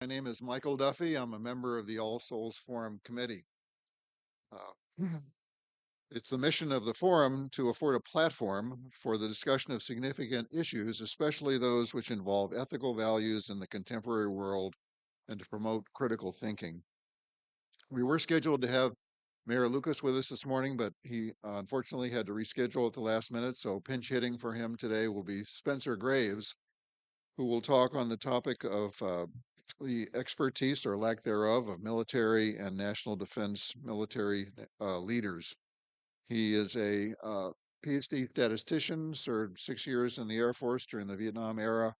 My name is Michael Duffy. I'm a member of the All Souls Forum Committee. Uh, it's the mission of the forum to afford a platform for the discussion of significant issues, especially those which involve ethical values in the contemporary world, and to promote critical thinking. We were scheduled to have Mayor Lucas with us this morning, but he unfortunately had to reschedule at the last minute. So pinch hitting for him today will be Spencer Graves, who will talk on the topic of the expertise or lack thereof of military and national defense military leaders. He is a PhD statistician, served 6 years in the Air Force during the Vietnam era,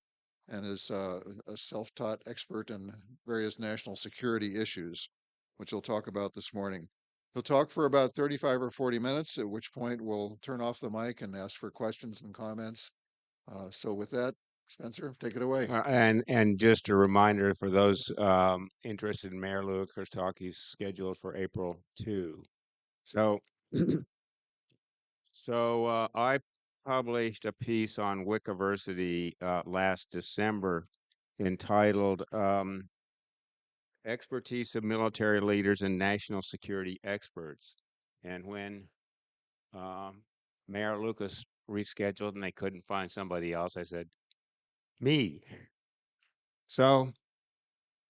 and is a self taught expert in various national security issues, which he'll talk about this morning. He'll talk for about 35 or 40 minutes, at which point we'll turn off the mic and ask for questions and comments. So, with that, Spencer, take it away. And just a reminder for those interested in Mayor Lucas talk, he's scheduled for April 2. So, I published a piece on Wikiversity last December entitled "Expertise of Military Leaders and National Security Experts." And when Mayor Lucas rescheduled and they couldn't find somebody else, I said, "Me." So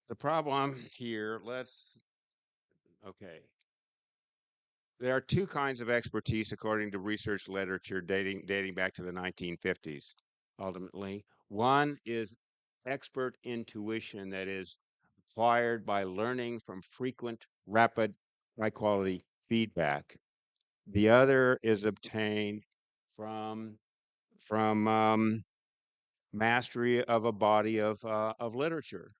the problem here, okay. There are two kinds of expertise according to research literature dating back to the 1950s. Ultimately, one is expert intuition that is acquired by learning from frequent, rapid, high quality feedback. The other is obtained from mastery of a body of literature.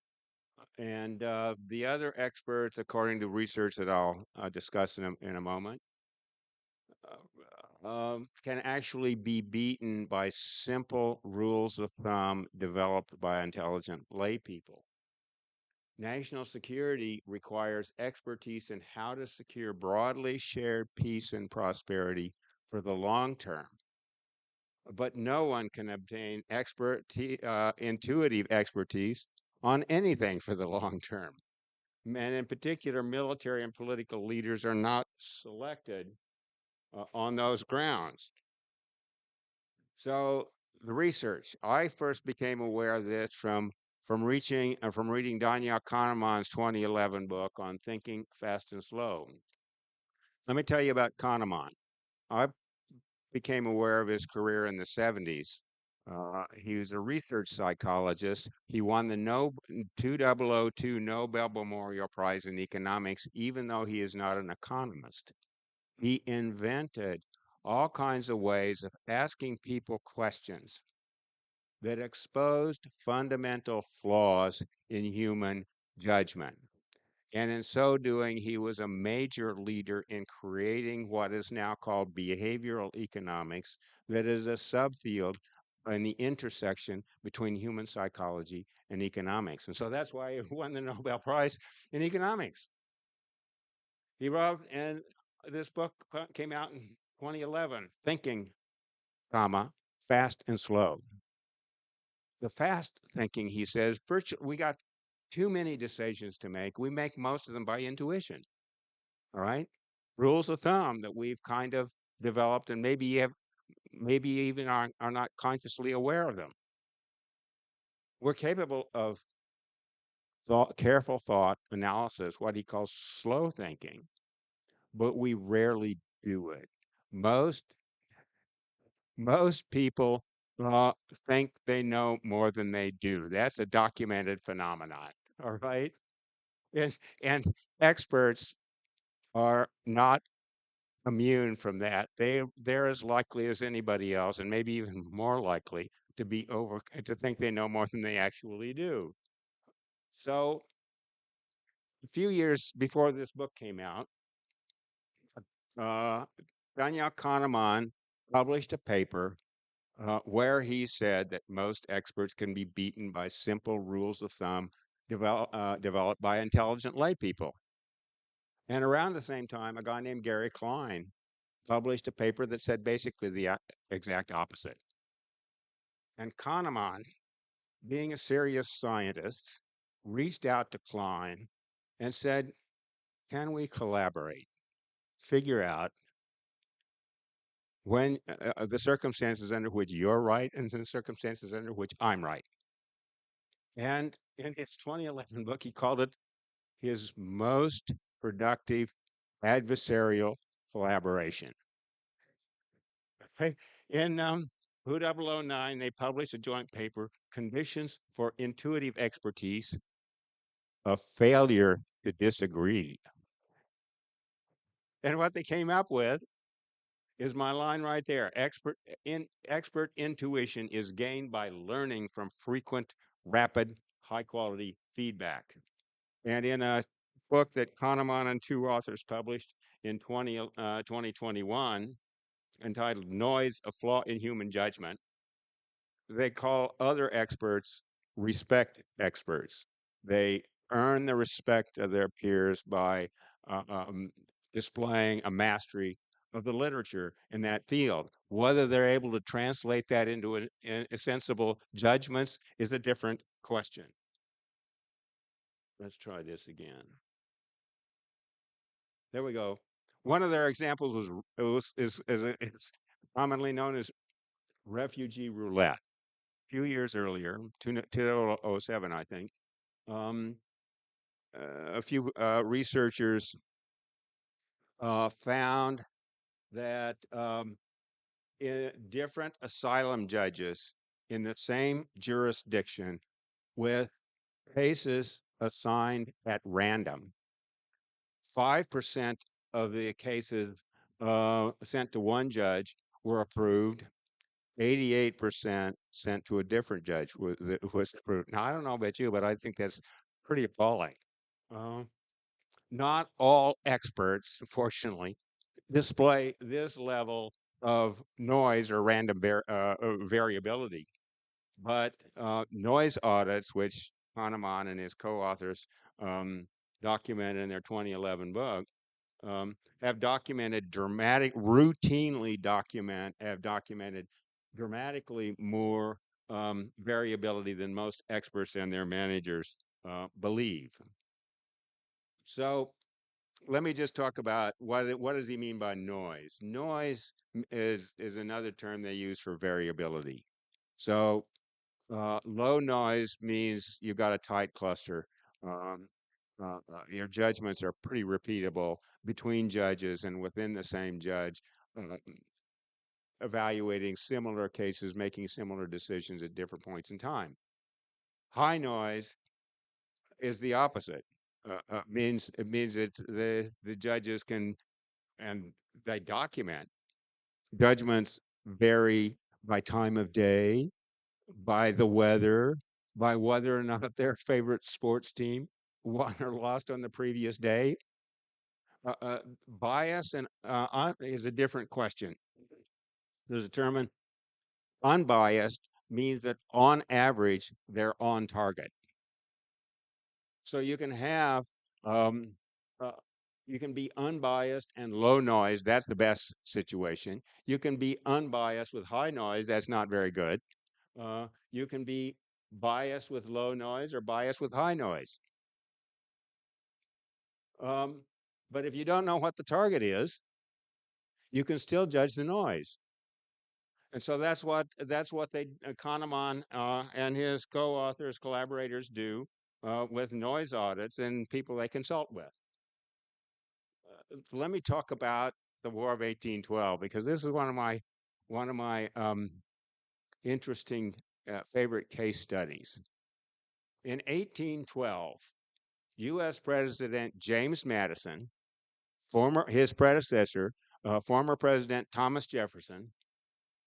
And the other experts, according to research that I'll discuss in a moment, can actually be beaten by simple rules of thumb developed by intelligent lay people. National security requires expertise in how to secure broadly shared peace and prosperity for the long term. But no one can obtain intuitive expertise on anything for the long term. And in particular, military and political leaders are not selected on those grounds. So the research, I first became aware of this from reading Daniel Kahneman's 2011 book on thinking fast and slow. Let me tell you about Kahneman. I became aware of his career in the 70s. He was a research psychologist. He won the 2002 Nobel Memorial Prize in Economics, even though he is not an economist. He invented all kinds of ways of asking people questions that exposed fundamental flaws in human judgment. And in so doing, he was a major leader in creating what is now called behavioral economics, that is a subfield in the intersection between human psychology and economics. And so that's why he won the Nobel Prize in economics. He wrote, and this book came out in 2011, Thinking, Fast and Slow. The fast thinking, he says, we got too many decisions to make. We make most of them by intuition. All right. Rules of thumb that we've kind of developed and maybe even are not consciously aware of them. We're capable of careful thought analysis, what he calls slow thinking, but we rarely do it. Most most people uh, think they know more than they do. That's a documented phenomenon. All right. And experts are not immune from that. They're as likely as anybody else, and maybe even more likely to think they know more than they actually do. So a few years before this book came out, uh, Daniel Kahneman published a paper where he said that most experts can be beaten by simple rules of thumb developed by intelligent lay people. And around the same time, a guy named Gary Klein published a paper that said basically the exact opposite. And Kahneman, being a serious scientist, reached out to Klein and said, can we collaborate? Figure out when the circumstances under which you're right and the circumstances under which I'm right. And in his 2011 book, he called it his most productive adversarial collaboration. Okay. In WHO 009, they published a joint paper, Conditions for Intuitive Expertise, a Failure to Disagree. And what they came up with is my line right there. Expert intuition is gained by learning from frequent, rapid, high quality feedback. And in a book that Kahneman and two authors published in 2021 entitled Noise, a Flaw in Human Judgment, they call other experts respect experts. They earn the respect of their peers by uh, um, displaying a mastery of the literature in that field. Whether they're able to translate that into a sensible judgments is a different question. Let's try this again. There we go. One of their examples is commonly known as refugee roulette. A few years earlier, 2007, I think, um, a few researchers found that different asylum judges in the same jurisdiction with cases assigned at random, 5% of the cases sent to one judge were approved. 88% sent to a different judge was approved. Now, I don't know about you, but I think that's pretty appalling. Uh, Not all experts, fortunately, display this level of noise or random variability. But noise audits, which Kahneman and his co-authors um, documented in their 2011 book, have documented dramatically more variability than most experts and their managers believe. So let me just talk about what does he mean by noise? Noise is another term they use for variability. So low noise means you've got a tight cluster. Um, your judgments are pretty repeatable between judges and within the same judge, evaluating similar cases, making similar decisions at different points in time. High noise is the opposite. It means that the judges can, and they document judgments vary by time of day, by the weather, by whether or not their favorite sports team won or lost on the previous day. Bias and is a different question. To determine unbiased means that on average they're on target. So you can have um, uh, you can be unbiased and low noise. That's the best situation. You can be unbiased with high noise. That's not very good. You can be biased with low noise or biased with high noise. Um, but if you don't know what the target is, you can still judge the noise. And so that's what they Kahneman and his co-authors, collaborators do with noise audits and people they consult with. Let me talk about the War of 1812 because this is one of my interesting favorite case studies. In 1812, U.S. President James Madison, his predecessor, former President Thomas Jefferson,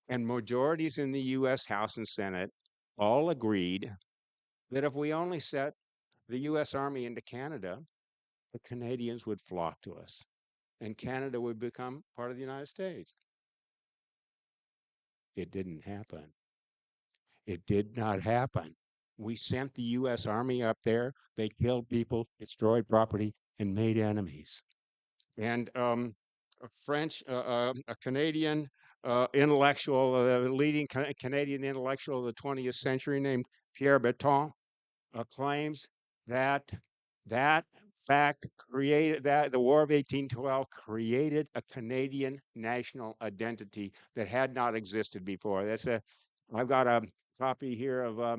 and majorities in the U.S. House and Senate all agreed that if we only set the U.S. Army into Canada, the Canadians would flock to us and Canada would become part of the United States. It didn't happen. It did not happen. We sent the U.S. Army up there. They killed people, destroyed property, and made enemies. And a Canadian intellectual, leading Canadian intellectual of the 20th century named Pierre Berton claims that that fact created that the War of 1812 created a Canadian national identity that had not existed before. I've got a copy here of a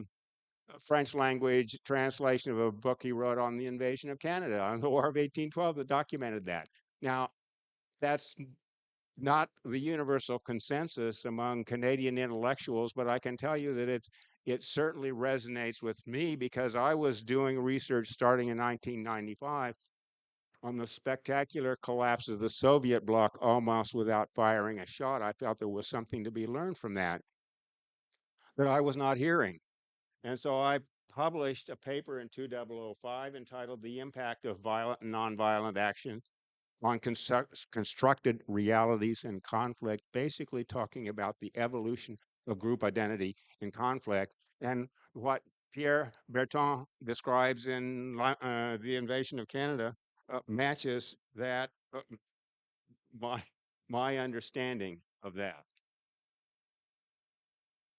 French language translation of a book he wrote on the invasion of Canada on the War of 1812 that documented that. Now, that's not the universal consensus among Canadian intellectuals, but I can tell you that it certainly resonates with me because I was doing research starting in 1995 on the spectacular collapse of the Soviet bloc almost without firing a shot. I felt there was something to be learned from that I was not hearing. And so I published a paper in 2005 entitled The Impact of Violent and Nonviolent Action on constructed realities and conflict, basically talking about the evolution of group identity in conflict. And what Pierre Berton describes in The Invasion of Canada matches that, my, my understanding of that.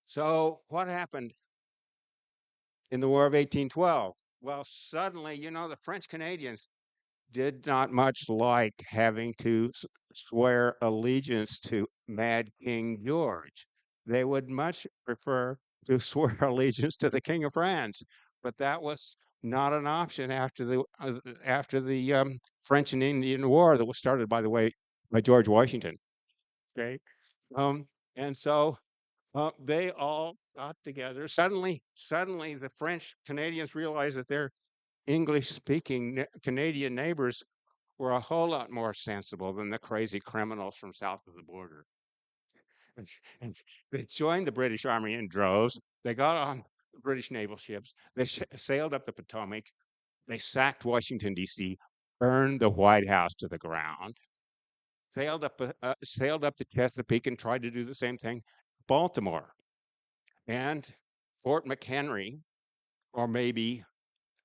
So, what happened in the War of 1812? Well, suddenly, the French Canadians did not much like having to swear allegiance to Mad King George. They would much prefer to swear allegiance to the King of France, but that was not an option after the French and Indian War that was started, by the way, by George Washington. Okay, um, and so they all got together. Suddenly, the French Canadians realized that their English-speaking Canadian neighbors were a whole lot more sensible than the crazy criminals from south of the border. And, and they joined the British Army in droves. They got on British naval ships. They sailed up the Potomac. They sacked Washington, D.C., burned the White House to the ground, sailed up the Chesapeake and tried to do the same thing. Baltimore and Fort McHenry, or maybe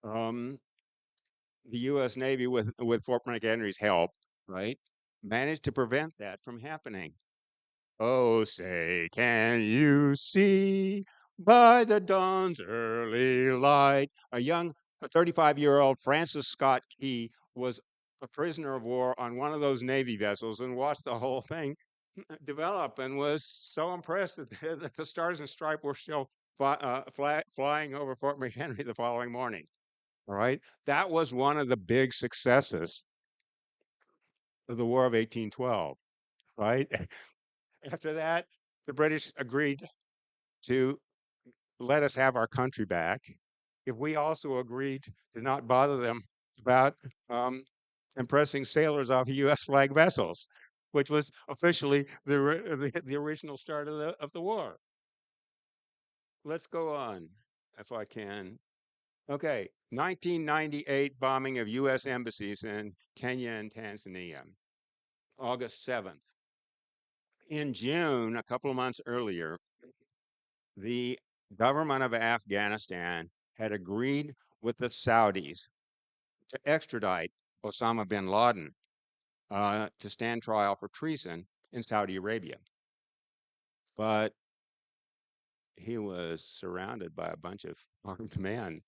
um, the U.S. Navy with Fort McHenry's help, right, managed to prevent that from happening. Oh, say, can you see by the dawn's early light? A 35-year-old Francis Scott Key was a prisoner of war on one of those Navy vessels and watched the whole thing develop and was so impressed that the Stars and Stripes were still flying over Fort McHenry the following morning. All right. That was one of the big successes of the War of 1812. Right. After that, the British agreed to let us have our country back if we also agreed to not bother them about um, impressing sailors off U.S. flag vessels, which was officially the original start of the war. Let's go on, if I can. Okay, 1998 bombing of U.S. embassies in Kenya and Tanzania, August 7th. In June, a couple of months earlier, the government of Afghanistan had agreed with the Saudis to extradite Osama bin Laden to stand trial for treason in Saudi Arabia. But he was surrounded by a bunch of armed men,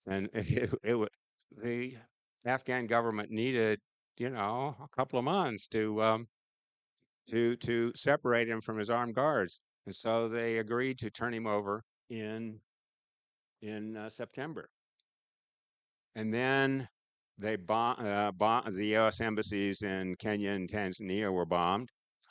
and the Afghan government needed, a couple of months to separate him from his armed guards, and so they agreed to turn him over in September. And then the U.S. embassies in Kenya and Tanzania were bombed.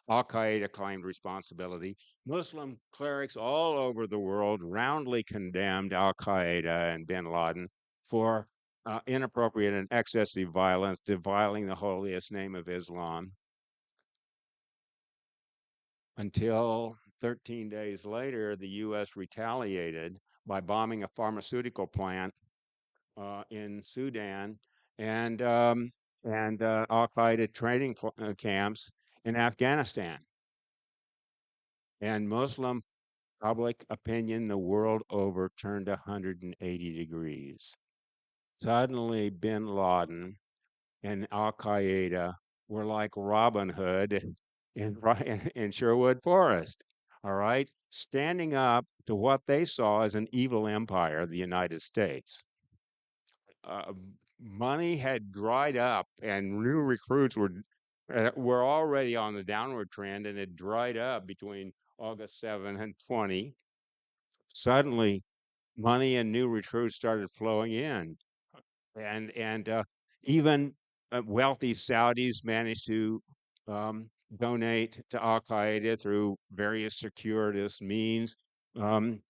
Al Qaeda claimed responsibility. Muslim clerics all over the world roundly condemned Al Qaeda and bin Laden for inappropriate and excessive violence, defiling the holiest name of Islam. Until 13 days later, the U.S. retaliated by bombing a pharmaceutical plant in Sudan and Al Qaeda training camps in Afghanistan. And Muslim public opinion the world over turned 180 degrees. Suddenly, bin Laden and Al Qaeda were like Robin Hood in Sherwood Forest. All right, standing up to what they saw as an evil empire, the United States. money had dried up, and new recruits were already on the downward trend, and it dried up between August 7 and 20. Suddenly, money and new recruits started flowing in, and even wealthy Saudis managed to donate to Al Qaeda through various circuitous means. Um,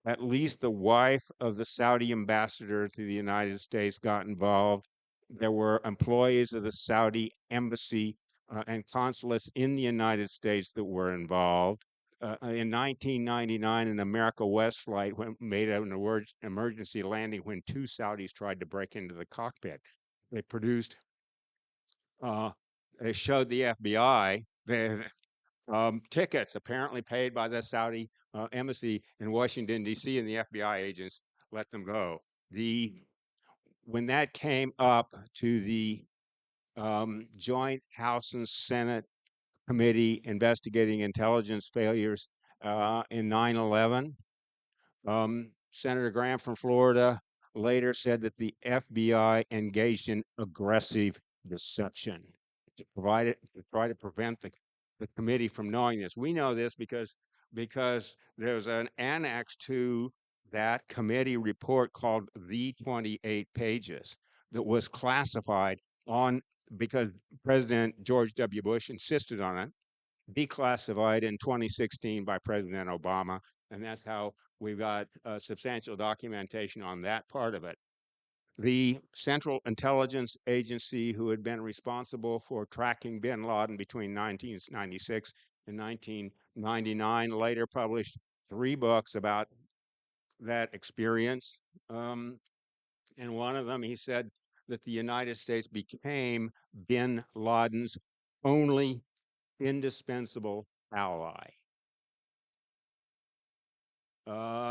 at least the wife of the Saudi ambassador to the United States got involved. There were employees of the Saudi embassy and consulates in the United States that were involved. In 1999, an America West flight made an emergency landing when two Saudis tried to break into the cockpit. They produced, uh, they showed the FBI tickets apparently paid by the Saudi embassy in Washington, D.C., and the FBI agents let them go. When that came up to the Joint House and Senate Committee investigating intelligence failures in 9/11, Senator Graham from Florida later said that the FBI engaged in aggressive deception to try to prevent the committee from knowing this. We know this because there's an annex to that committee report called the 28 pages that was classified on because President George W. Bush insisted on it, declassified in 2016 by President Obama, and that's how we've got substantial documentation on that part of it. The Central Intelligence Agency, who had been responsible for tracking bin Laden between 1996 and 1999, later published 3 books about that experience. In one of them, he said that the United States became bin Laden's only indispensable ally.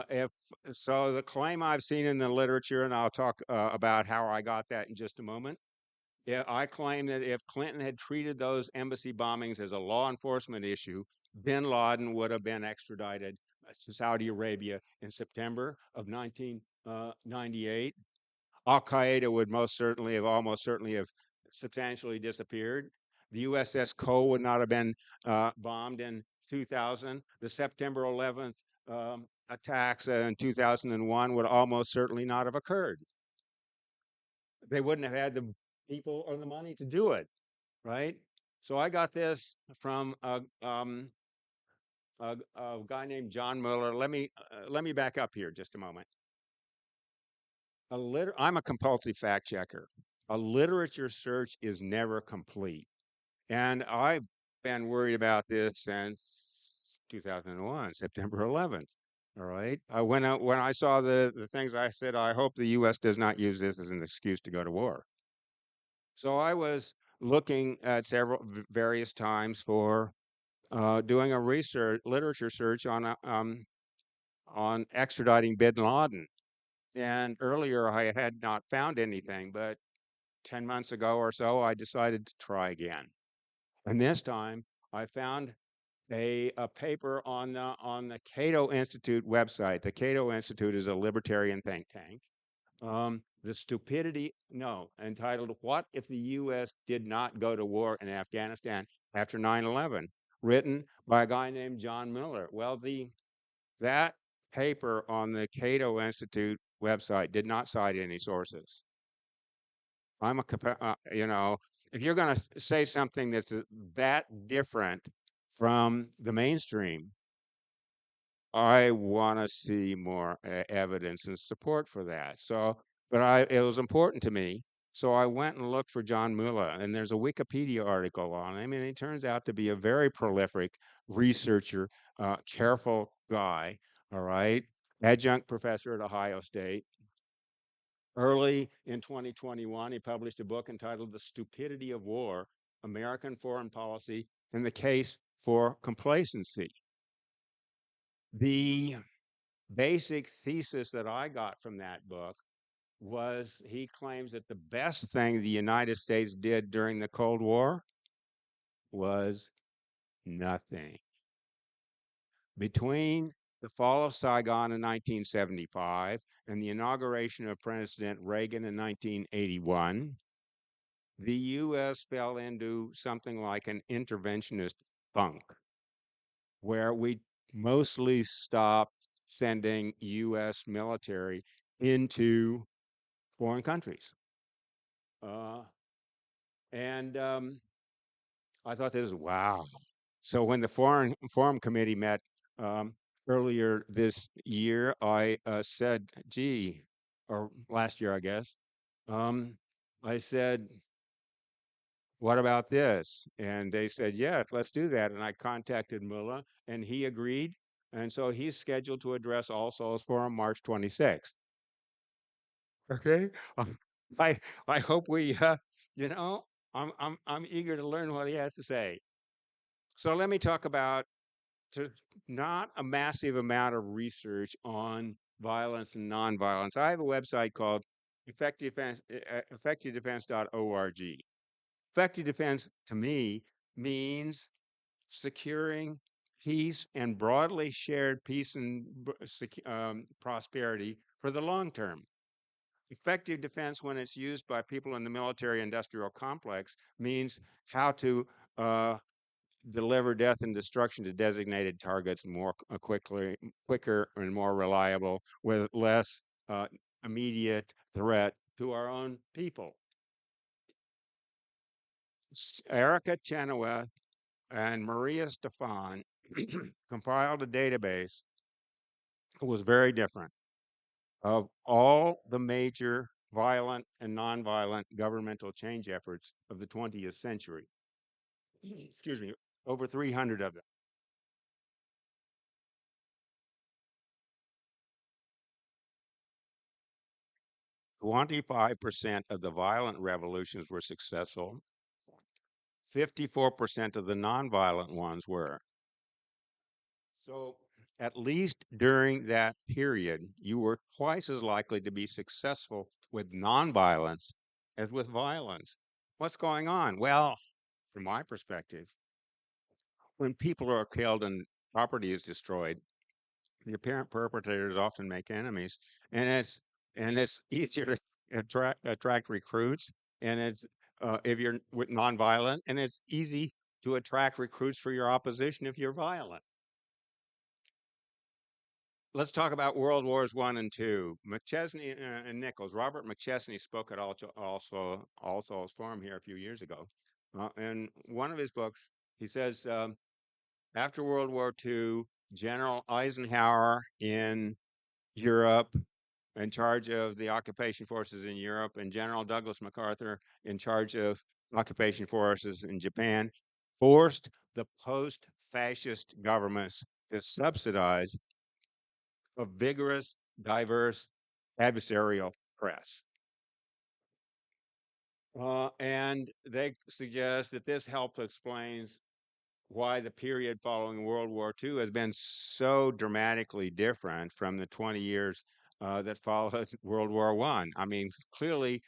If so, the claim I've seen in the literature, and I'll talk about how I got that in just a moment. Yeah, I claim that if Clinton had treated those embassy bombings as a law enforcement issue, bin Laden would have been extradited to Saudi Arabia in September of 1998. Al Qaeda would almost certainly have substantially disappeared. The USS Cole would not have been bombed in 2000. The September 11th attacks in 2001 would almost certainly not have occurred. They wouldn't have had the people or the money to do it, right? So I got this from a guy named John Mueller. Let me back up here just a moment. I'm a compulsive fact checker. A literature search is never complete. And I've been worried about this since 2001, September 11th. All right. When I saw the things, I said, I hope the U.S. does not use this as an excuse to go to war. So I was looking at various times for doing a literature search on extraditing bin Laden. And earlier I had not found anything, but 10 months ago or so, I decided to try again. And this time I found a paper on the Cato Institute website. The Cato Institute is a libertarian think tank. Entitled "What If the U.S. Did Not Go to War in Afghanistan After 9/11," written by a guy named John Miller. Well, that paper on the Cato Institute website did not cite any sources. If you're going to say something that's that different from the mainstream, I want to see more evidence and support for that. It was important to me. So I went and looked for John Mueller, and there's a Wikipedia article on him, and he turns out to be a very prolific researcher, careful guy, all right, adjunct professor at Ohio State. Early in 2021, he published a book entitled "The Stupidity of War: American Foreign Policy and the Case for Complacency." The basic thesis that I got from that book was he claims that the best thing the United States did during the Cold War was nothing. Between the fall of Saigon in 1975 and the inauguration of President Reagan in 1981, the U.S. fell into something like an interventionist funk where we mostly stopped sending U.S. military into foreign countries. Uh, and I thought this was wow. So when the Foreign Committee met earlier this year, I said, "Gee," or last year, I guess. Um, I said, "What about this?" And they said, "Yeah, let's do that." And I contacted Mullah, and he agreed. And so he's scheduled to address All Souls Forum March 26th. Okay. I I hope we, you know, I'm eager to learn what he has to say. So let me talk about to not a massive amount of research on violence and nonviolence. I have a website called effectivedefense.org. Effective defense to me means securing peace and broadly shared peace and prosperity for the long term. Effective defense, when it's used by people in the military industrial complex, means how to deliver death and destruction to designated targets more quicker and more reliable with less immediate threat to our own people. Erica Chenoweth and Maria Stefan compiled a database that was very different of all the major violent and nonviolent governmental change efforts of the 20th century. Excuse me, over 300 of them. 25% of the violent revolutions were successful. 54% of the nonviolent ones were. So at least during that period, you were twice as likely to be successful with nonviolence as with violence. What's going on? Well, from my perspective, when people are killed and property is destroyed, the apparent perpetrators often make enemies, and it's easier to attract recruits, and it's if you're nonviolent, and it's easy to attract recruits for your opposition if you're violent. Let's talk about World Wars One and Two. McChesney and Nichols. Robert McChesney spoke at All Souls Forum here a few years ago. In one of his books, he says after World War II, General Eisenhower in Europe, in charge of the occupation forces in Europe, and General Douglas MacArthur in charge of occupation forces in Japan, forced the post-fascist governments to subsidize a vigorous, diverse, adversarial press. And they suggest that this helps explains why the period following World War II has been so dramatically different from the 20 years that followed World War I. I mean, clearly,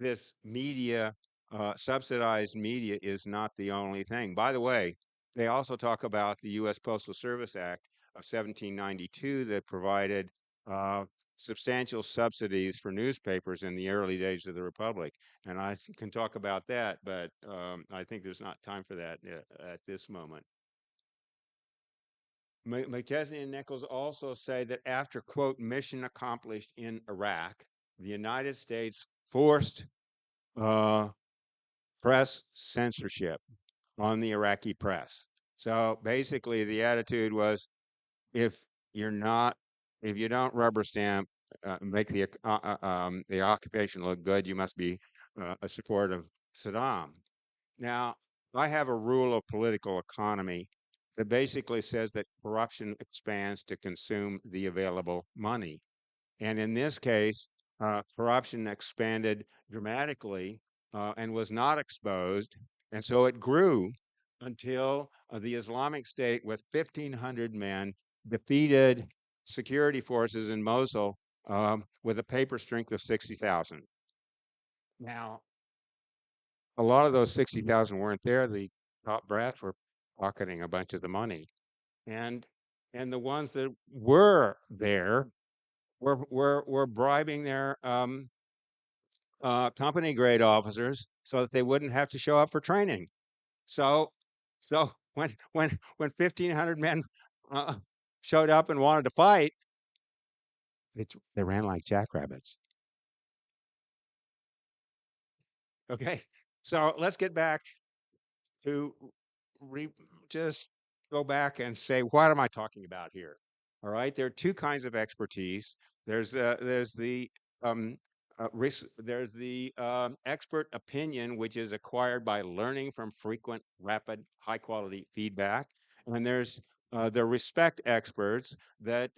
this media, subsidized media, is not the only thing. By the way, they also talk about the U.S. Postal Service Act of 1792 that provided substantial subsidies for newspapers in the early days of the Republic. And I can talk about that, but I think there's not time for that at this moment. McChesney and Nichols also say that after, quote, mission accomplished in Iraq, the United States forced press censorship on the Iraqi press. So basically, the attitude was, if you're not, if you don't rubber stamp, make the occupation look good, you must be a supporter of Saddam. Now, I have a rule of political economy that basically says that corruption expands to consume the available money. And in this case, corruption expanded dramatically and was not exposed. And so it grew until the Islamic State, with 1,500 men, defeated security forces in Mosul with a paper strength of 60,000. Now, a lot of those 60,000 weren't there. The top brass were pocketing a bunch of the money. And and the ones that were there were bribing their company grade officers so that they wouldn't have to show up for training. So, so when 1,500 men uh, showed up and wanted to fight, they ran like jackrabbits. Okay, so let's get back to re- just go back and say, what am I talking about here? All right, there are two kinds of expertise. There's the um, there's the expert opinion, which is acquired by learning from frequent, rapid, high quality feedback, and there's the respect experts that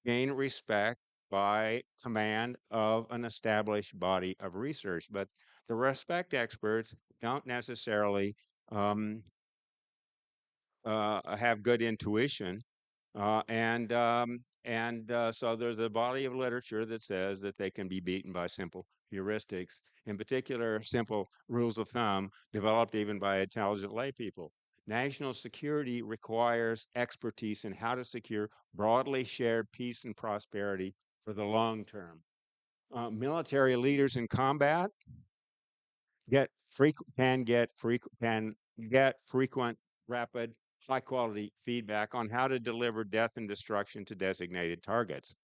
gain respect by command of an established body of research. But the respect experts don't necessarily um, have good intuition, so there's a body of literature that says that they can be beaten by simple heuristics, in particular, simple rules of thumb developed even by intelligent lay people. National security requires expertise in how to secure broadly shared peace and prosperity for the long term. Military leaders in combat can get frequent, rapid, high quality feedback on how to deliver death and destruction to designated targets.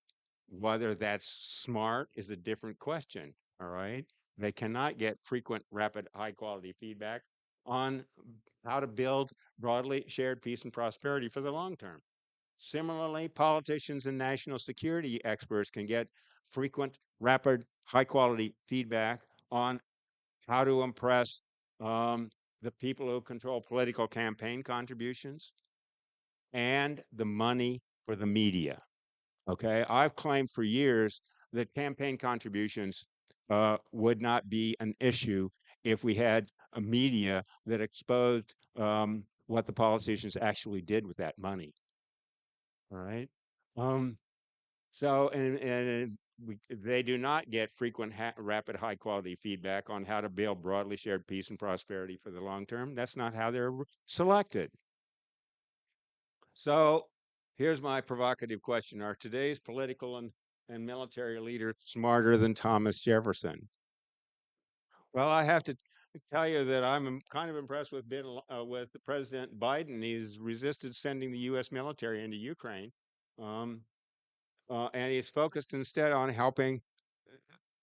Whether that's smart is a different question. All right. They cannot get frequent, rapid, high quality feedback on how to build broadly shared peace and prosperity for the long term. Similarly, politicians and national security experts can get frequent, rapid, high quality feedback on how to impress um, the people who control political campaign contributions and the money for the media. Okay, I've claimed for years that campaign contributions would not be an issue if we had a media that exposed what the politicians actually did with that money. All right. Um, they do not get frequent, rapid, high quality feedback on how to build broadly shared peace and prosperity for the long term. That's not how they're selected. So here's my provocative question. Are today's political and military leaders smarter than Thomas Jefferson? Well, I have to tell you that I'm kind of impressed with President Biden. He's resisted sending the U.S. military into Ukraine. Um, and he's focused instead on helping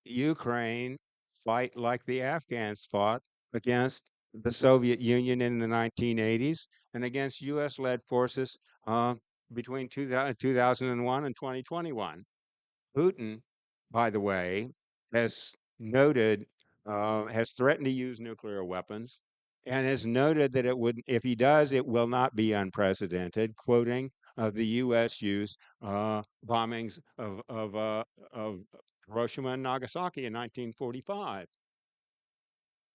Ukraine fight like the Afghans fought against the Soviet Union in the 1980s and against U.S. led forces uh, between 2001 and 2021. Putin, by the way, has noted, has threatened to use nuclear weapons and has noted that it would, if he does, it will not be unprecedented, quoting the U.S. use bombings of Hiroshima and Nagasaki in 1945.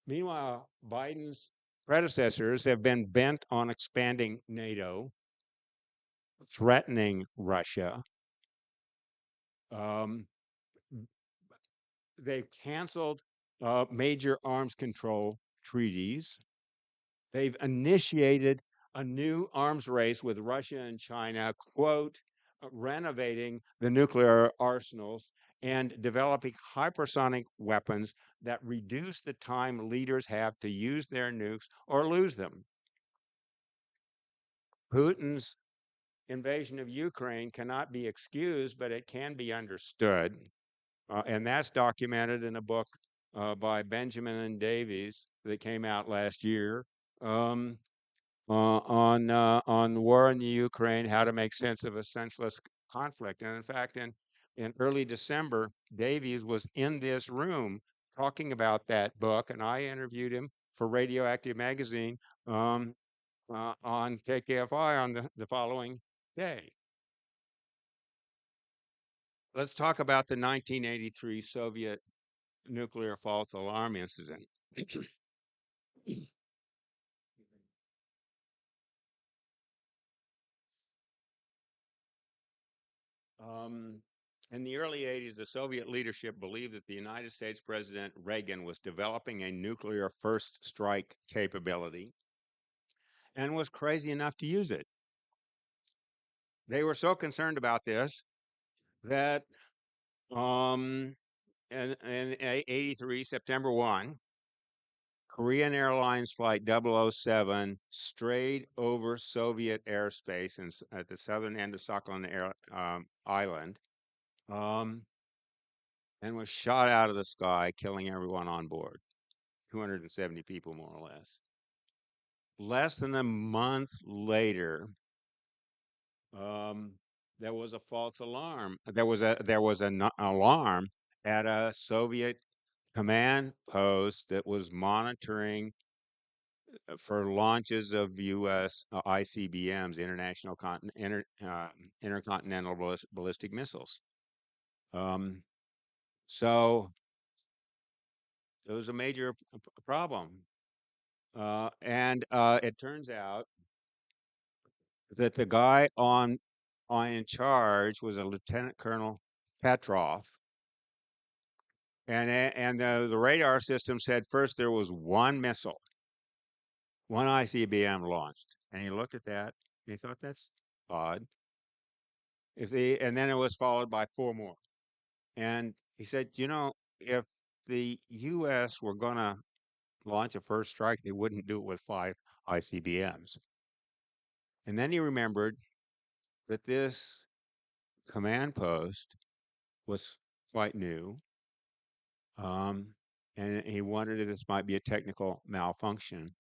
Meanwhile, Biden's predecessors have been bent on expanding NATO, threatening Russia. Um, they've canceled major arms control treaties. They've initiated a new arms race with Russia and China, quote, renovating the nuclear arsenals and developing hypersonic weapons that reduce the time leaders have to use their nukes or lose them. Putin's invasion of Ukraine cannot be excused, but it can be understood. And that's documented in a book by Benjamin and Davies that came out last year um, on the war in the Ukraine, how to make sense of a senseless conflict. And in fact, in early December, Davies was in this room talking about that book, and I interviewed him for Radioactive Magazine on KKFI on the following day. Let's talk about the 1983 Soviet nuclear false alarm incident. Um, in the early 80s, the Soviet leadership believed that the United States President Reagan was developing a nuclear first strike capability and was crazy enough to use it. they were so concerned about this that in 83, September 1, Korean Airlines Flight 007 strayed over Soviet airspace at the southern end of Sakhalin Island, um, and was shot out of the sky, killing everyone on board, 270 people more or less. Less than a month later, um, there was a false alarm. There was an alarm at a Soviet command post that was monitoring for launches of U.S. ICBMs, intercontinental ballistic missiles. Um, so it was a major problem, and it turns out that the guy on in charge was a Lieutenant Colonel Petrov, and the radar system said first there was one missile, one ICBM launched, and he looked at that and he thought that's odd. And then it was followed by four more, and he said, if the U.S. were going to launch a first strike, they wouldn't do it with five ICBMs. And then he remembered that this command post was quite new. Um, and he wondered if this might be a technical malfunction.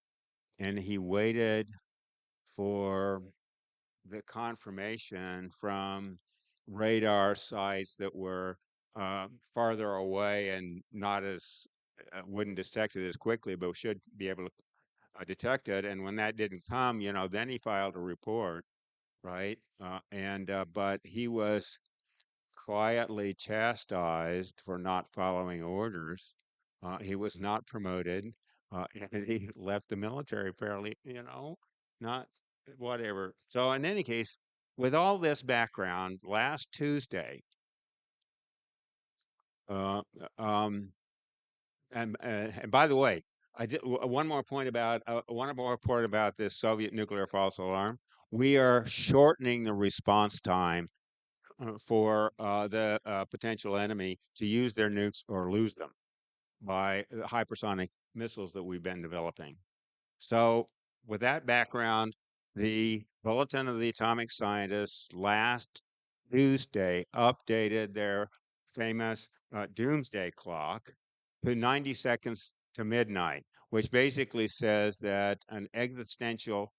And he waited for the confirmation from radar sites that were farther away and not as wouldn't detect it as quickly, but should be able to detect it. And when that didn't come, then he filed a report, right? But he was quietly chastised for not following orders. He was not promoted, and he left the military fairly, not whatever. So, in any case, with all this background, last Tuesday, uh, um, and by the way, one more point about this Soviet nuclear false alarm. We are shortening the response time for the potential enemy to use their nukes or lose them by the hypersonic missiles that we've been developing. So, with that background, the Bulletin of the Atomic Scientists last Tuesday updated their famous doomsday clock to 90 seconds to midnight, which basically says that an existential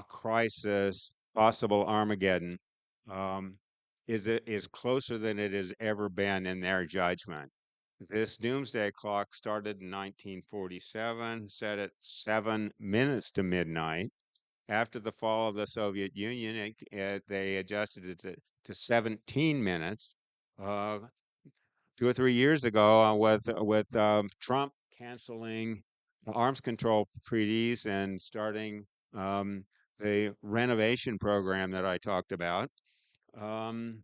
crisis, possible Armageddon, um, is closer than it has ever been in their judgment. This doomsday clock started in 1947, set at 7 minutes to midnight. After the fall of the Soviet Union, they adjusted it to 17 minutes. Uh, 2 or 3 years ago, with Trump canceling arms control treaties and starting the renovation program that I talked about, um,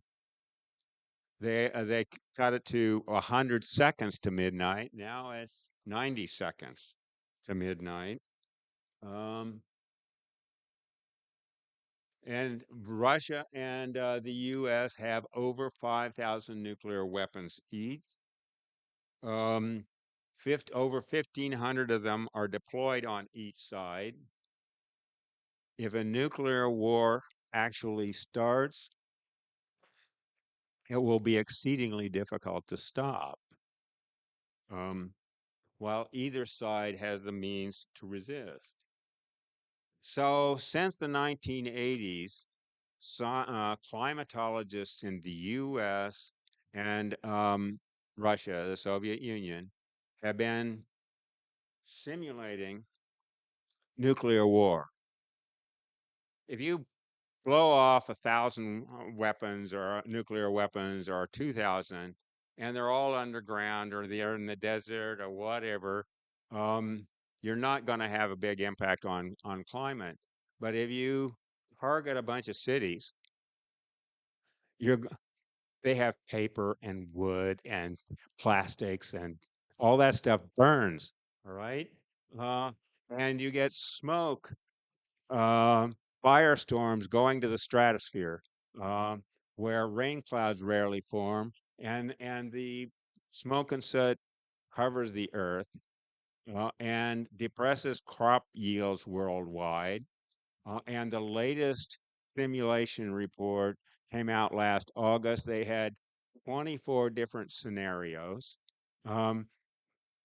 they cut it to 100 seconds to midnight. Now it's 90 seconds to midnight. Um, and Russia and the U.S. have over 5,000 nuclear weapons each. Over 1,500 of them are deployed on each side. If a nuclear war actually starts, it will be exceedingly difficult to stop. While either side has the means to resist. So, since the 1980s, climatologists in the US and Russia, the Soviet Union, have been simulating nuclear war. If you blow off 1,000 weapons or nuclear weapons or 2,000, and they're all underground or they're in the desert or whatever, you're not going to have a big impact on climate. But if you target a bunch of cities, you're they have paper and wood and plastics and all that stuff burns. All right, uh, and you get smoke, uh, firestorms going to the stratosphere. uh, where rain clouds rarely form, and the smoke and soot covers the earth and depresses crop yields worldwide. And the latest simulation report came out last August. They had 24 different scenarios. Um,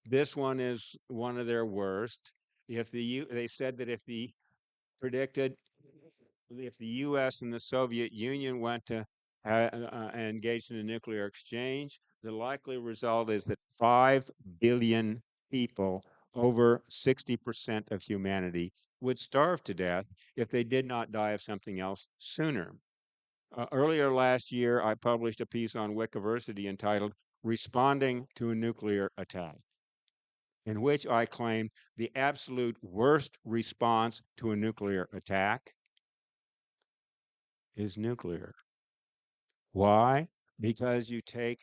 this one is one of their worst. They said that if the predicted if the U.S. and the Soviet Union went to engage in a nuclear exchange, the likely result is that 5 billion people, over 60% of humanity, would starve to death if they did not die of something else sooner. Earlier last year, I published a piece on Wikiversity entitled Responding to a Nuclear Attack, in which I claim the absolute worst response to a nuclear attack is nuclear. Why? Because you take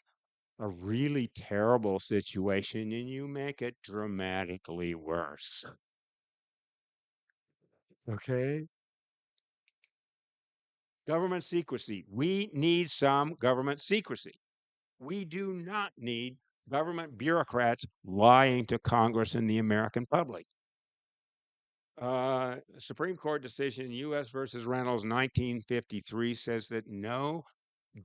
a really terrible situation and you make it dramatically worse. Okay? Government secrecy. We need some government secrecy. We do not need government bureaucrats lying to Congress and the American public. Supreme Court decision U.S. versus Reynolds 1953 says that no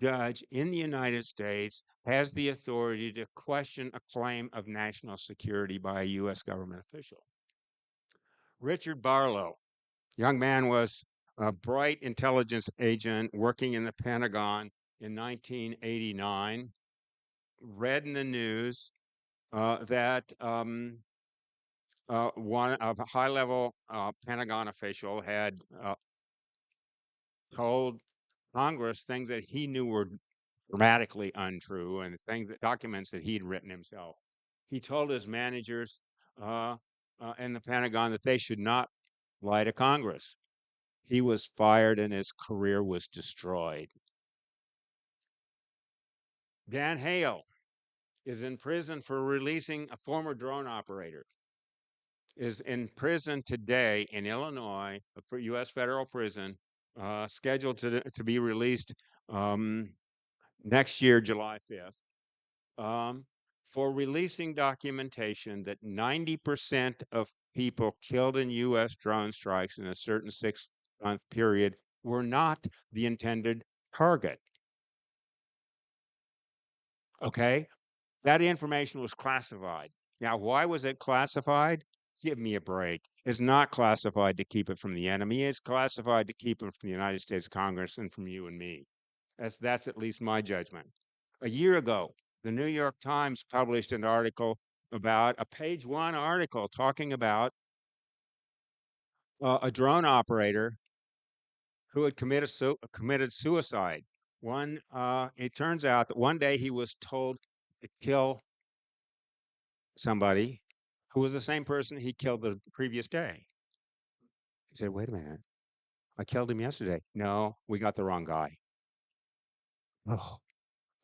judge in the United States has the authority to question a claim of national security by a U.S. government official. Richard Barlow, young man, was a bright intelligence agent working in the Pentagon in 1989, read in the news that one of a high-level Pentagon official had told Congress things that he knew were dramatically untrue and documents that he'd written himself. He told his managers in the Pentagon that they should not lie to Congress. He was fired and his career was destroyed. Dan Hale is in prison for releasing a former drone operator. Is in prison today in Illinois, for U.S. federal prison, scheduled to be released next year, July 5th. For releasing documentation that 90% of people killed in U.S. drone strikes in a certain 6-month period were not the intended target. Okay? That information was classified. Now, why was it classified? Give me a break. It's not classified to keep it from the enemy. It's classified to keep it from the United States Congress and from you and me. That's at least my judgment. A year ago, the New York Times published an article about a page one article talking about a drone operator who had committed suicide. It turns out that one day he was told to kill somebody who was the same person he killed the previous day. He said, "Wait a minute, I killed him yesterday." No, we got the wrong guy. Oh,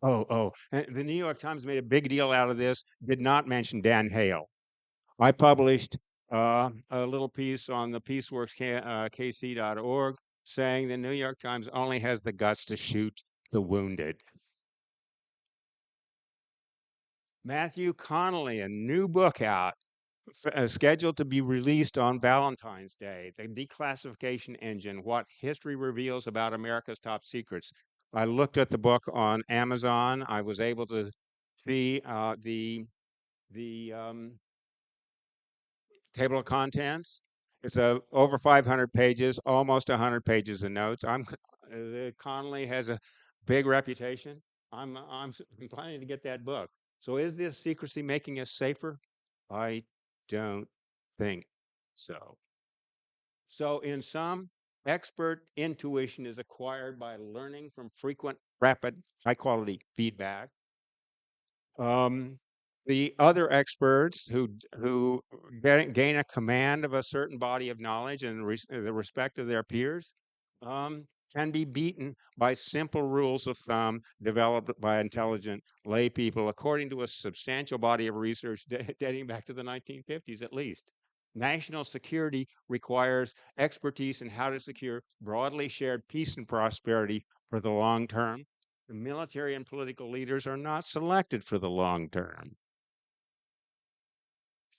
oh. And the New York Times made a big deal out of this, did not mention Dan Hale. I published a little piece on the peaceworkskc.org saying the New York Times only has the guts to shoot the wounded. Matthew Connelly, a new book out, scheduled to be released on Valentine's Day, The Declassification Engine, What History Reveals About America's Top Secrets. I looked at the book on Amazon. I was able to see the table of contents. It's over 500 pages, almost 100 pages of notes. Connelly has a big reputation. I'm planning to get that book. So is this secrecy making us safer? I don't think so. So in sum, expert intuition is acquired by learning from frequent, rapid, high-quality feedback. The other experts who gain a command of a certain body of knowledge and the respect of their peers can be beaten by simple rules of thumb developed by intelligent lay people, according to a substantial body of research dating back to the 1950s at least. National security requires expertise in how to secure broadly shared peace and prosperity for the long term. The military and political leaders are not selected for the long term.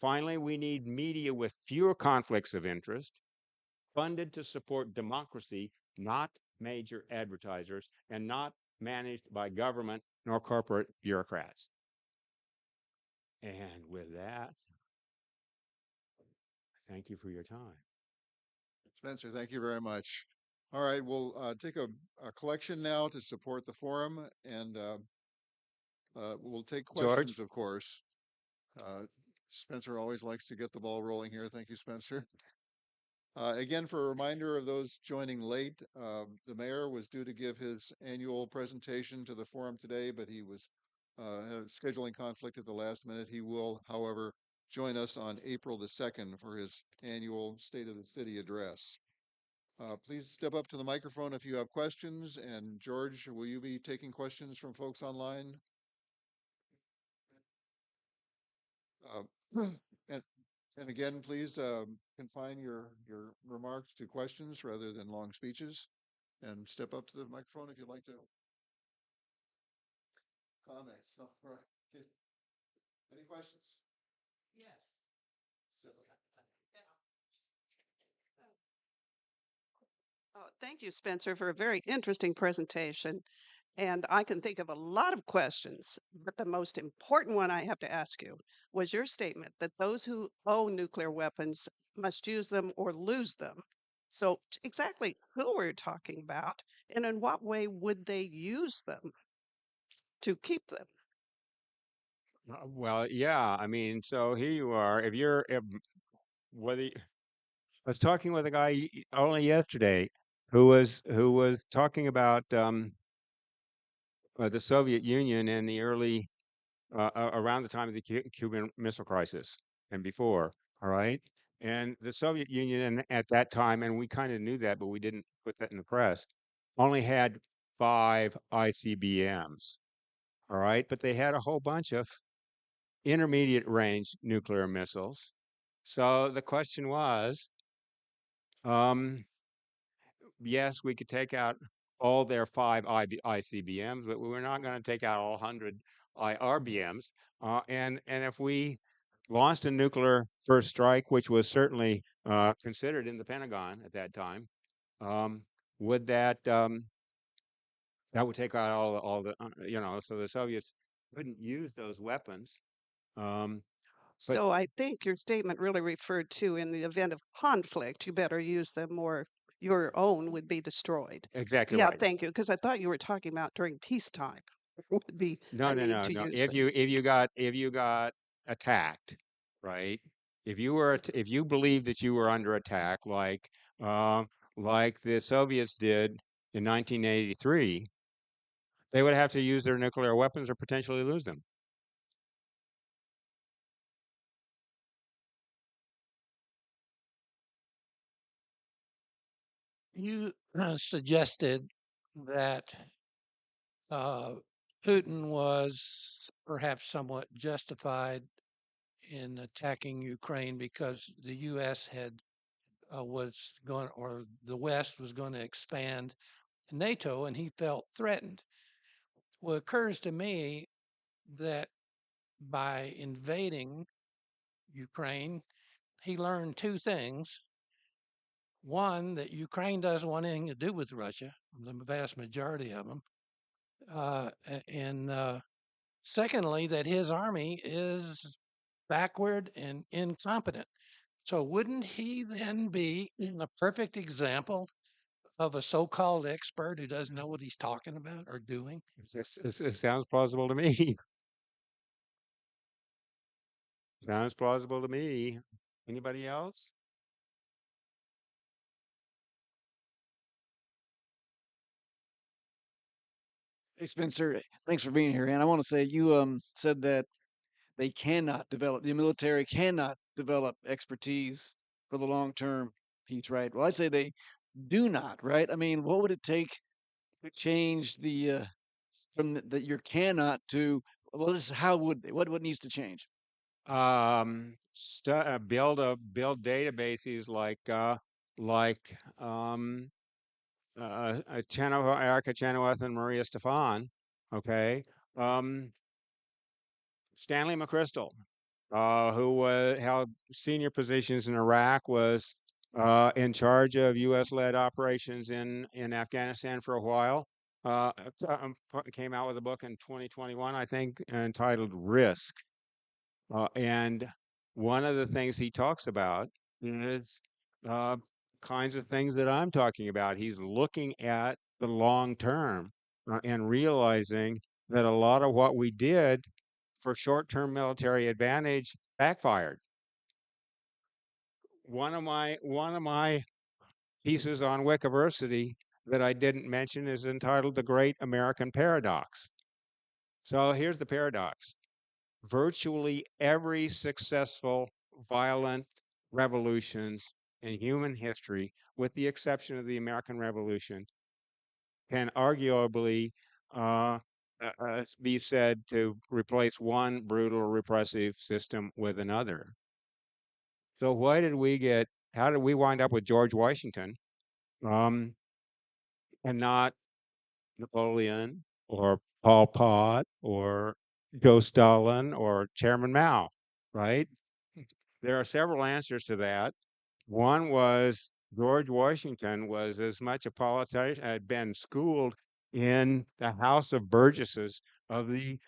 Finally, we need media with fewer conflicts of interest, funded to support democracy, not major advertisers, and not managed by government nor corporate bureaucrats. And with that, thank you for your time. Spencer, thank you very much. All right, we'll take a collection now to support the forum, and we'll take George? questions, of course. Uh, Spencer always likes to get the ball rolling here. Thank you, Spencer. Again, for a reminder of those joining late, the mayor was due to give his annual presentation to the forum today, but he was had a scheduling conflict at the last minute. He will, however, join us on April the 2nd for his annual State of the City address. Please step up to the microphone if you have questions. And George, will you be taking questions from folks online? Uh, and and again, please confine your remarks to questions rather than long speeches. And step up to the microphone if you'd like to. Comments. No, all right. Okay. Any questions? Yes. Step up. Thank you, Spencer, for a very interesting presentation. And I can think of a lot of questions, but the most important one I have to ask you was your statement that those who own nuclear weapons must use them or lose them. So, exactly who are you talking about, and in what way would they use them to keep them? Well, yeah, I mean, so here you are. If whether I was talking with a guy only yesterday who was talking about the Soviet Union in the early around the time of the Cuban Missile Crisis and before. All right, and the Soviet Union at that time, and we kind of knew that, but we didn't put that in the press. Only had 5 ICBMs. All right, but they had a whole bunch of intermediate range nuclear missiles. So the question was, um, yes, we could take out all their 5 ICBMs, but we were not going to take out all 100 IRBMs. And if we launched a nuclear first strike, which was certainly considered in the Pentagon at that time, um, would that would take out all the so the Soviets couldn't use those weapons. Um, but So, I think your statement really referred to in the event of conflict, you better use them or your own would be destroyed. exactly Yeah, right. thank you, because I thought you were talking about during peacetime would be No, a no, need no, to no. use If them. you got attacked, right? If you believe that you were under attack, uh, like the Soviets did in 1983, they would have to use their nuclear weapons or potentially lose them. You suggested that uh, Putin was perhaps somewhat justified in attacking Ukraine because the U.S. had was going, or the West was going to expand NATO, and he felt threatened. Well, it occurs to me that by invading Ukraine, he learned two things. One, that Ukraine doesn't want anything to do with Russia, the vast majority of them. And secondly, that his army is backward and incompetent. So, wouldn't he then be a perfect example of a so called expert who doesn't know what he's talking about or doing? It sounds plausible to me. Sounds plausible to me. Anybody else? Hey Spencer, thanks for being here. And I want to say you said that they cannot develop the military cannot develop expertise for the long term peace, right? Well, I'd say they do not, right? I mean, what would it take to change the from the your cannot to well, this is how would they, what needs to change? Build databases like Erica Chenoweth and Maria Stefan. Okay. Um, Stanley McChrystal, who held senior positions in Iraq, was in charge of U.S.-led operations in Afghanistan for a while. Came out with a book in 2021, I think, entitled Risk. And one of the things he talks about is uh, kinds of things that I'm talking about. He's looking at the long term and realizing that a lot of what we did for short-term military advantage backfired. One of my pieces on Wikiversity that I didn't mention is entitled "The Great American Paradox." So here's the paradox: virtually every successful violent revolutions in human history, with the exception of the American Revolution, can arguably be said to replace one brutal repressive system with another. So how did we wind up with George Washington um, and not Napoleon or Pol Pot or Joe Stalin or Chairman Mao, right? There are several answers to that. One was George Washington was as much a politician, had been schooled in the House of Burgesses of the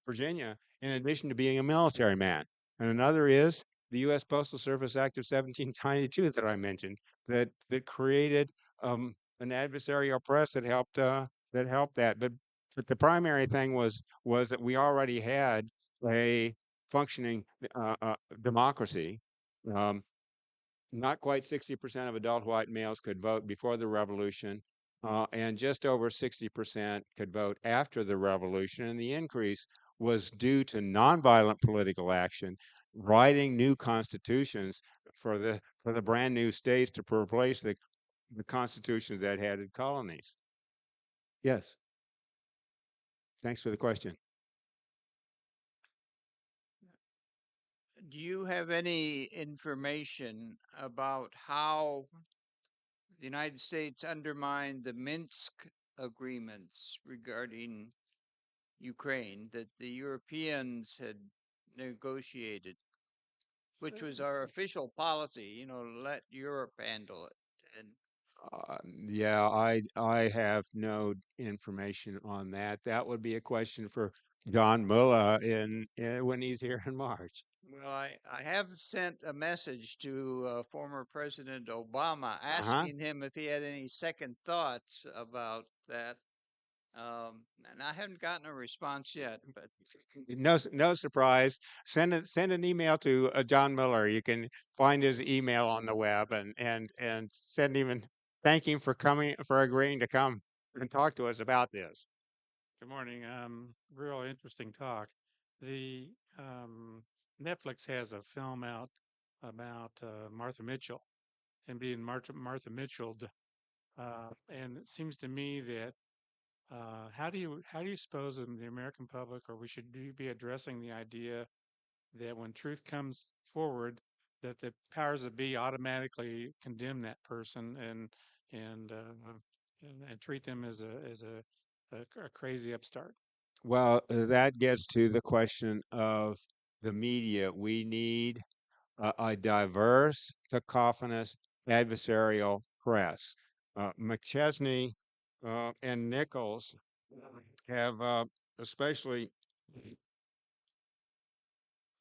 Virginia, in addition to being a military man. And another is the U.S. Postal Service Act of 1792 that I mentioned, that created an adversarial press that helped that. But the primary thing was that we already had a functioning democracy. Um, Not quite 60% of adult white males could vote before the revolution, and just over 60% could vote after the revolution. And the increase was due to nonviolent political action, writing new constitutions for the brand new states to replace the constitutions that had colonies. Yes, thanks for the question. Do you have any information about how the United States undermined the Minsk agreements regarding Ukraine that the Europeans had negotiated, which was our official policy, let Europe handle it? And Yeah, I have no information on that. That would be a question for John Muller when he's here in March. well, I have sent a message to former President Obama Uh-huh. asking him if he had any second thoughts about that. And I haven't gotten a response yet, but No surprise. Send an email to John Miller. You can find his email on the web and send him and thank him for agreeing to come and talk to us about this. Good morning. Real interesting talk. The Netflix has a film out about Martha Mitchell and being Martha Mitchell, and it seems to me that how do you suppose in the American public, or we should be addressing the idea that when truth comes forward, that the powers that be automatically condemn that person and and treat them as a crazy upstart. Well, that gets to the question of the media. We need a diverse, cacophonous, adversarial press. McChesney and Nichols have especially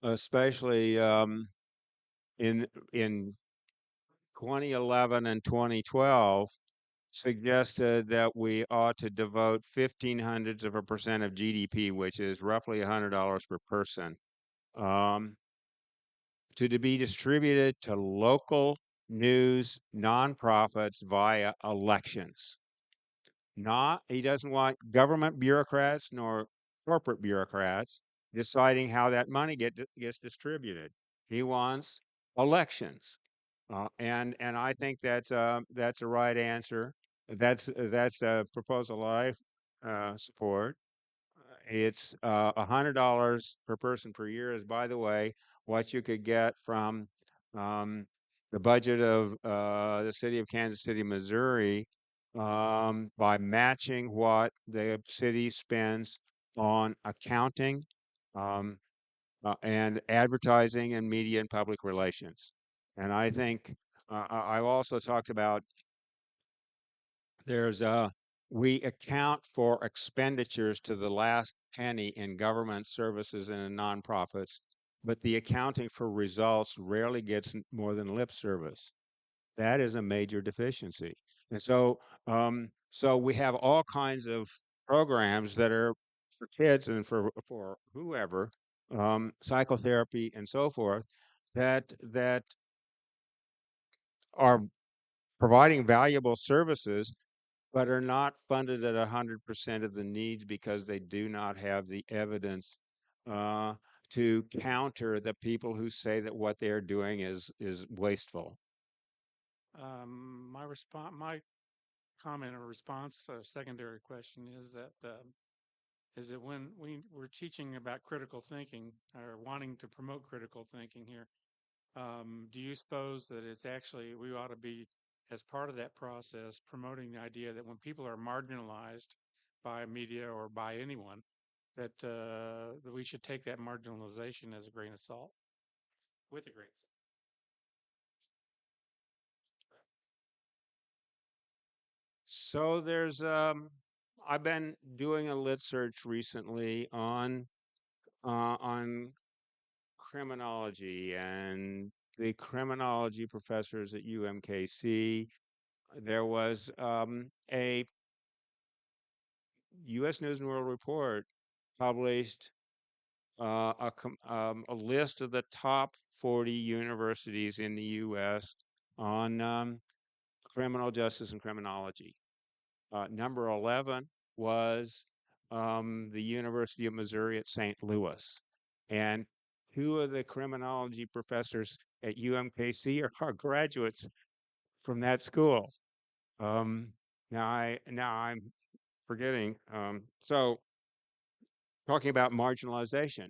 especially in 2011 and 2012 suggested that we ought to devote 0.15% of GDP, which is roughly $100 per person, um, to be distributed to local news nonprofits via elections. He doesn't want government bureaucrats nor corporate bureaucrats deciding how that money gets distributed. He wants elections, and I think that's a right answer. That's a proposal I support. It's $100 per person per year is, by the way, what you could get from um, the budget of the city of Kansas City, Missouri, by matching what the city spends on accounting, um, and advertising and media and public relations. And I think I've also talked about there's we account for expenditures to the last penny in government services and in nonprofits, but the accounting for results rarely gets more than lip service. That is a major deficiency. And so we have all kinds of programs that are for kids and for whoever, psychotherapy and so forth, that are providing valuable services, but are not funded at 100% of the needs because they do not have the evidence uh, to counter the people who say that what they are doing is wasteful. My comment or response, or secondary question is that when we're teaching about critical thinking or wanting to promote critical thinking here, do you suppose that it's actually we ought to be, as part of that process, promoting the idea that when people are marginalized by media or by anyone, that we should take that marginalization as a grain of salt, with a grain of salt? So I've been doing a lit search recently on criminology and the criminology professors at UMKC. There was a U.S. News and World Report published a list of the top 40 universities in the U.S. on criminal justice and criminology. Number 11 was the University of Missouri at St. Louis. And two of the criminology professors at UMKC are graduates from that school. Um, now I'm forgetting. So talking about marginalization.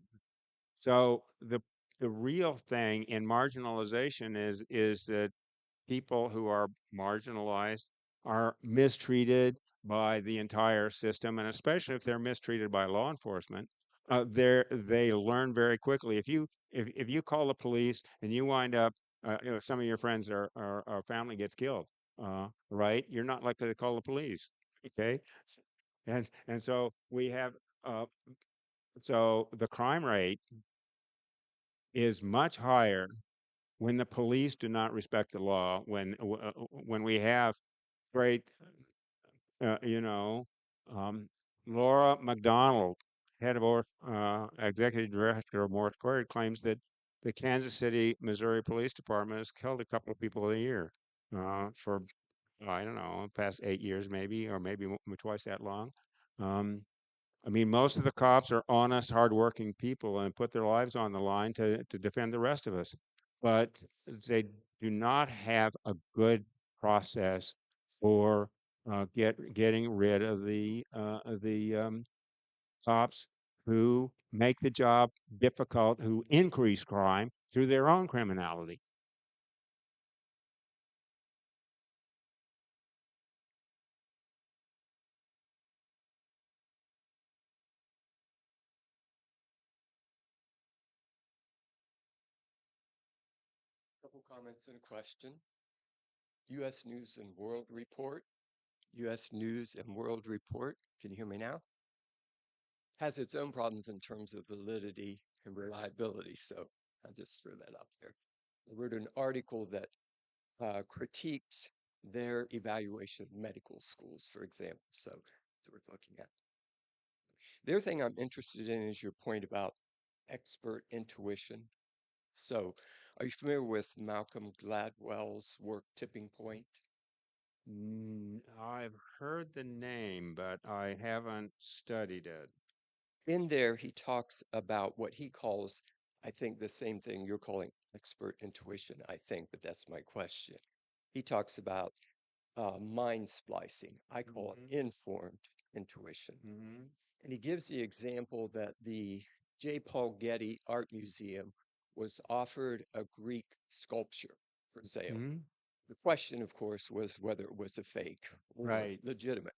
So the real thing in marginalization is that people who are marginalized are mistreated by the entire system, and especially if they're mistreated by law enforcement, they learn very quickly. If you call the police and you wind up, some of your friends or family gets killed, right? You're not likely to call the police, okay? And so we have uh, so the crime rate is much higher when the police do not respect the law, when we have great, you know, um, Laura McDonald, head of executive director of Morse Quarry, claims that the Kansas City, Missouri Police Department has killed a couple of people a year for, I don't know, past 8 years maybe, or maybe twice that long. Um, I mean, most of the cops are honest, hardworking people and put their lives on the line to defend the rest of us. But they do not have a good process for getting rid of the cops who make the job difficult, who increase crime through their own criminality. Couple comments and a question. U.S. News and World Report. U.S. News and World Report. Can you hear me now? Has its own problems in terms of validity and reliability. So I'll just throw that out there. I wrote an article that critiques their evaluation of medical schools, for example. So that's what we're looking at. The other thing I'm interested in is your point about expert intuition. So, are you familiar with Malcolm Gladwell's work, Tipping Point? I've heard the name, but I haven't studied it. In there, he talks about what he calls, I think, the same thing you're calling expert intuition, I think, but that's my question. He talks about mind splicing. I call it informed intuition. Mm-hmm. And he gives the example that the J. Paul Getty Art Museum was offered a Greek sculpture. for sale. Mhm. The question, of course, was whether it was a fake or Right. legitimate.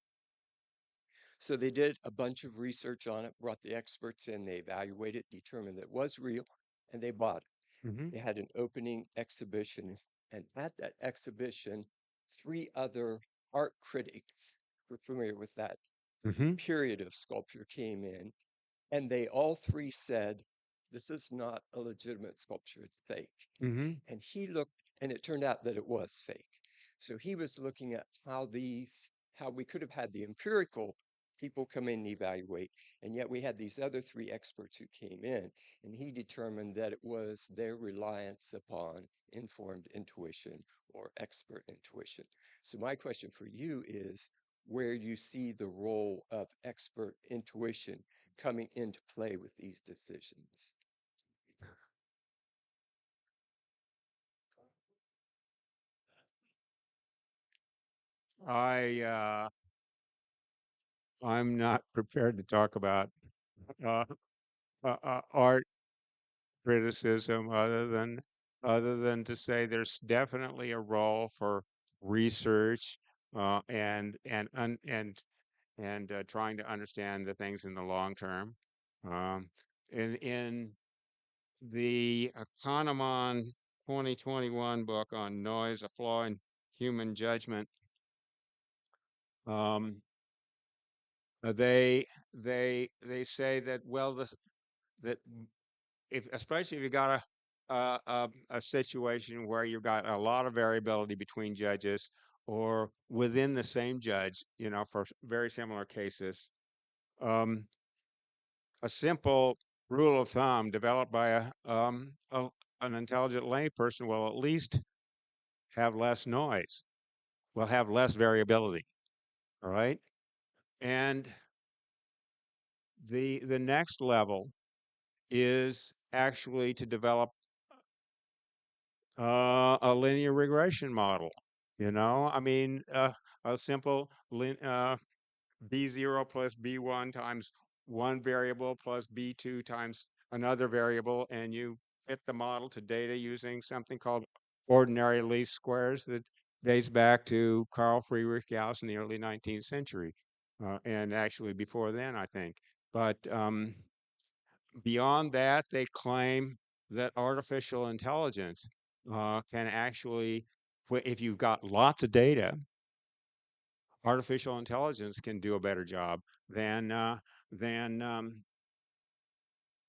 So they did a bunch of research on it, brought the experts in, they evaluated, determined that it was real, and they bought it. Mhm. They had an opening exhibition, and at that exhibition, three other art critics who are familiar with that Mhm. period of sculpture came in, and they all three said, "This is not a legitimate sculpture, it's fake." Mhm. And he looked, and it turned out that it was fake. So he was looking at how we could have had the empirical people come in and evaluate, and yet we had these other three experts who came in, and he determined that it was their reliance upon informed intuition or expert intuition. So my question for you is where you see the role of expert intuition coming into play with these decisions. I I'm not prepared to talk about uh, art criticism other than to say there's definitely a role for research and trying to understand the things in the long term. Um, in the Kahneman 2021 book on noise, a flaw in human judgment, um, they say that that if especially if you got a situation where you've got a lot of variability between judges or within the same judge, for very similar cases, um, a simple rule of thumb developed by an intelligent layperson will at least have less noise, will have less variability. All right, and the next level is actually to develop a linear regression model. I mean, a simple B0 plus B1 times one variable plus B2 times another variable, and you fit the model to data using something called ordinary least squares that dates back to Carl Friedrich Gauss in the early 19th century, and actually before then, I think. But beyond that, they claim that artificial intelligence can actually, if you've got lots of data, artificial intelligence can do a better job than uh, than um,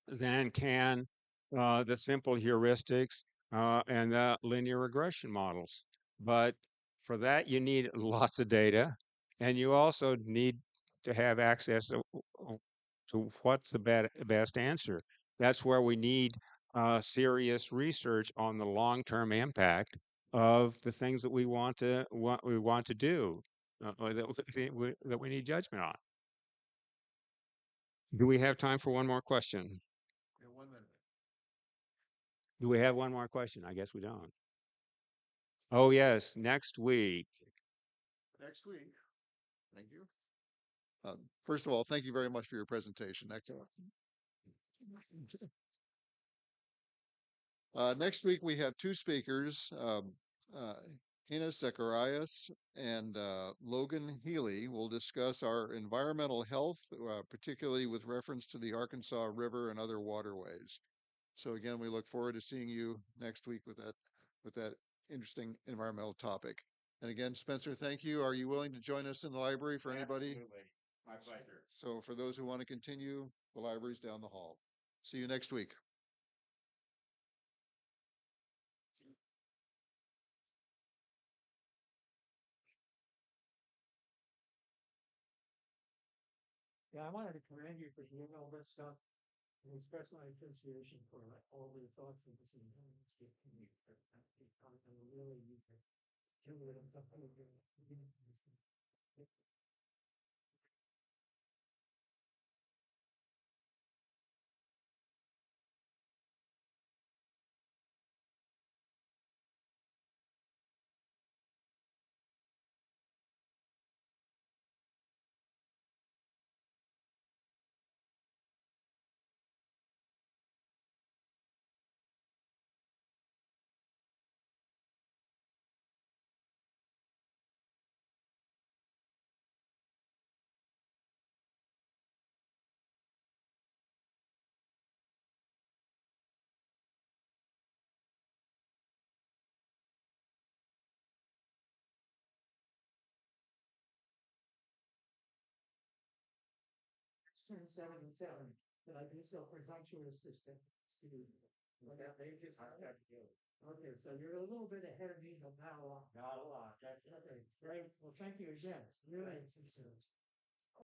than can the simple heuristics and the linear regression models. But for that, you need lots of data, and you also need to have access to what's the best answer. That's where we need serious research on the long-term impact of the things that we want to do, or that we need judgment on. Do we have time for one more question? Yeah, 1 minute. Do we have one more question? I guess we don't. Oh, yes, next week. Next week. Thank you. First of all, thank you very much for your presentation. Excellent. Next week, we have two speakers, uh, Hina Zacharias and Logan Healy will discuss our environmental health, particularly with reference to the Arkansas River and other waterways. So again, we look forward to seeing you next week with that interesting environmental topic. And again, Spencer, thank you. Are you willing to join us in the library for anybody? Absolutely. My pleasure. So for those who want to continue, the library's down the hall. See you next week. Yeah, I wanted to commend you for doing all this stuff and express my appreciation for all the thoughtfulness and honesty in you. I'm really, you 1077, that I'd be so presumptuous as to do. But that they just okay, so you're a little bit ahead of me, but not a lot. Not a lot. That's okay. Great. Well, thank you again. It's really interesting.